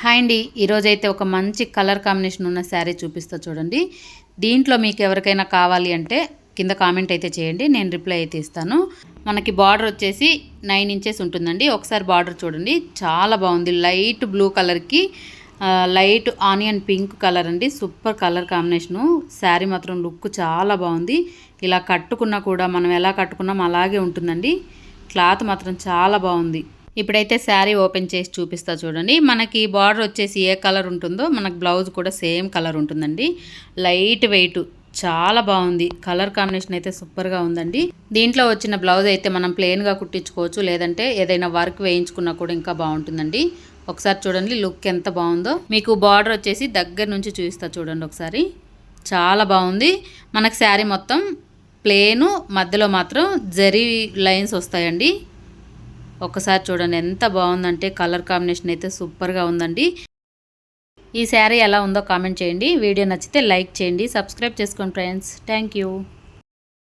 Hi అండి, ఈరోజైతే ఒక మంచి కలర్ కాంబినేషన్ ఉన్న శారీ చూపిస్తా చూడండి. దీంట్లో మీకు ఎవరికైనా కావాలి అంటే కింద కామెంట్ అయితే చేయండి, నేను రిప్లై అయితే ఇస్తాను. మనకి బార్డర్ వచ్చేసి 9 ఇంచెస్ ఉంటుందండి. ఒకసారి బార్డర్ చూడండి, చాలా బాగుంది. లైట్ బ్లూ కలర్కి లైట్ ఆనియన్ పింక్ కలర్ అండి. Super colour combination. శారీ మాత్రం లుక్ చాలా బాగుంది. ఇలా కట్టుకున్నా కూడా మనం ఎలా కట్టుకున్నాం అలాగే ఉంటుందండి. క్లాత్ మాత్రం చాలా బాగుంది. ఇప్పుడైతే శారీ ఓపెన్ చేసి చూపిస్తా చూడండి. మనకి బార్డర్ వచ్చేసి ఏ కలర్ ఉంటుందో మనకు బ్లౌజ్ కూడా సేమ్ కలర్ ఉంటుందండి. లైట్ వెయిట్, చాలా బాగుంది. కలర్ కాంబినేషన్ అయితే సూపర్గా ఉందండి. దీంట్లో వచ్చిన బ్లౌజ్ అయితే మనం ప్లెయిన్గా కుట్టించుకోవచ్చు, లేదంటే ఏదైనా వర్క్ వేయించుకున్నా కూడా ఇంకా బాగుంటుందండి. ఒకసారి చూడండి లుక్ ఎంత బాగుందో. మీకు బార్డర్ వచ్చేసి దగ్గర నుంచి చూపిస్తా చూడండి ఒకసారి. చాలా బాగుంది. మనకు శారీ మొత్తం ప్లెయిన్, మధ్యలో మాత్రం జరీ లైన్స్ వస్తాయండి. ఒక్కసారి చూడండి ఎంత బాగుందంటే కలర్ కాంబినేషన్ అయితే సూపర్గా ఉందండి. ఈ శారీ ఎలా ఉందో కామెంట్ చేయండి. వీడియో నచ్చితే లైక్ చేయండి, సబ్స్క్రైబ్ చేసుకోండి ఫ్రెండ్స్. Thank you.